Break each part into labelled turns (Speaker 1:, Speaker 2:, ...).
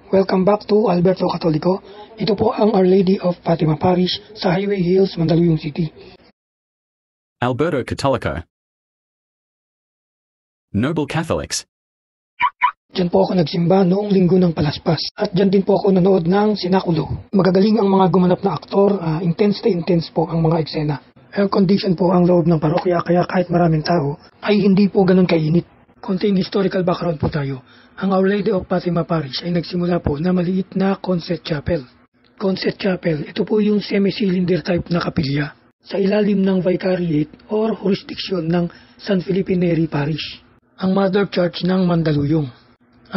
Speaker 1: Welcome back to Alberto Catolico. Ito po ang Our Lady of Fatima Parish sa Highway Hills, Mandaluyong City.
Speaker 2: Alberto Catolico. Noble Catholics.
Speaker 1: Diyan po ako nagsimba noong linggo ng Palaspas. At diyan din po ako nanood ng Sinakulo. Magagaling ang mga gumanap na aktor, intense na intense po ang mga eksena. Air condition po ang loob ng parokya kaya kahit maraming tao ay hindi po ganun kainit. Konting historical background po tayo. Ang Our Lady of Fatima Parish ay nagsimula po na maliit na concert chapel. Concert chapel, ito po yung semi-cylinder type na kapilya sa ilalim ng vicariate or jurisdiction ng San Felipe Neri Parish, ang mother church ng Mandaluyong.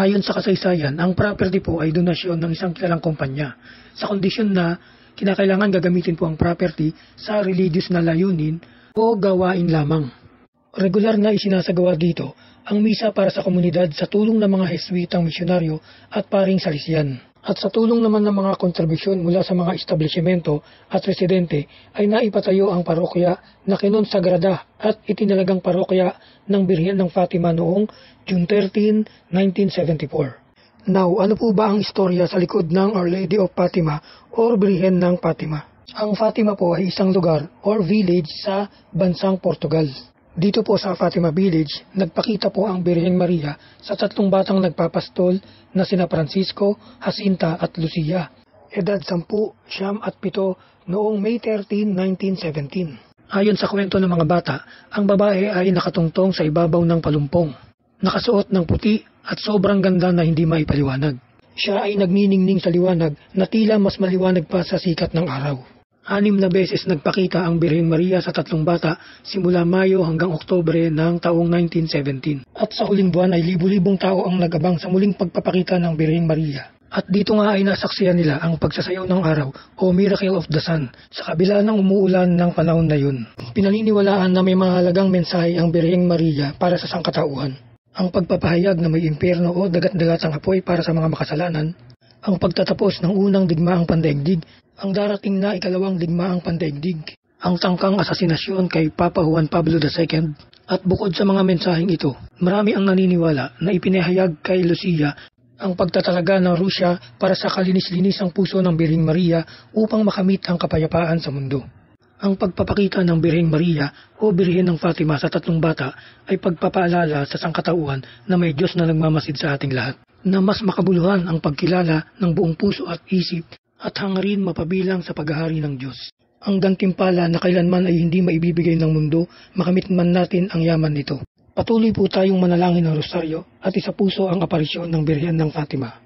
Speaker 1: Ayon sa kasaysayan, ang property po ay donasyon ng isang kilalang kumpanya sa kondisyon na kinakailangan gagamitin po ang property sa religious na layunin o gawain lamang. Regular na isinasagawa dito ang misa para sa komunidad sa tulong ng mga Heswitang misyonaryo at paring Salesian. At sa tulong naman ng mga kontribusyon mula sa mga establishmento at residente ay naipatayo ang parokya na kinonsagrada at itinalagang parokya ng Birhen ng Fatima noong June 13, 1974. Now, ano po ba ang istorya sa likod ng Our Lady of Fatima or Birhen ng Fatima? Ang Fatima po ay isang lugar or village sa bansang Portugal. Dito po sa Fatima Village, nagpakita po ang Birheng Maria sa tatlong batang nagpapastol na sina Francisco, Jacinta at Lucia. Edad 10, 9 at 7 noong May 13, 1917. Ayon sa kwento ng mga bata, ang babae ay nakatungtong sa ibabaw ng palumpong. Nakasuot ng puti at sobrang ganda na hindi maipaliwanag. Siya ay nagniningning sa liwanag na tila mas maliwanag pa sa sikat ng araw. 6 na beses nagpakita ang Birheng Maria sa tatlong bata simula Mayo hanggang Oktubre ng taong 1917. At sa huling buwan ay libu-libong tao ang nagabang sa muling pagpapakita ng Birheng Maria. At dito nga ay nasaksiyan nila ang pagsasayaw ng araw o Miracle of the Sun sa kabila ng umuulan ng panahon na yun. Pinaniniwalaan na may mahalagang mensahe ang Birheng Maria para sa sangkatauhan. Ang pagpapahayag na may impyerno o dagat-dagatang apoy para sa mga makasalanan, ang pagtatapos ng unang digmaang pandaigdig, ang darating na ikalawang digmaang pandaigdig, ang tangkang asasinasyon kay Papa Juan Pablo II, at bukod sa mga mensaheng ito, marami ang naniniwala na ipinahayag kay Lucia ang pagtatalaga ng Rusya para sa kalinis-linis ang puso ng Birheng Maria upang makamit ang kapayapaan sa mundo. Ang pagpapakita ng Birheng Maria o Birhen ng Fatima sa tatlong bata ay pagpapaalala sa sangkatauhan na may Diyos na nagmamasid sa ating lahat, na mas makabuluhan ang pagkilala ng buong puso at isip at hangarin mapabilang sa paghahari ng Diyos. Ang gantimpala na kailanman ay hindi maibibigay ng mundo, makamit man natin ang yaman nito. Patuloy po tayong manalangin ng rosaryo at isa puso ang aparisyon ng Birhen ng Fatima.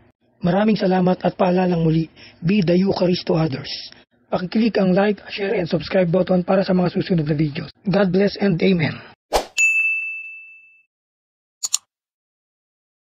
Speaker 1: Maraming salamat at paalalang muli, be the Eucharist to others. Pakiclick ang like, share and subscribe button para sa mga susunod na videos. God bless and Amen.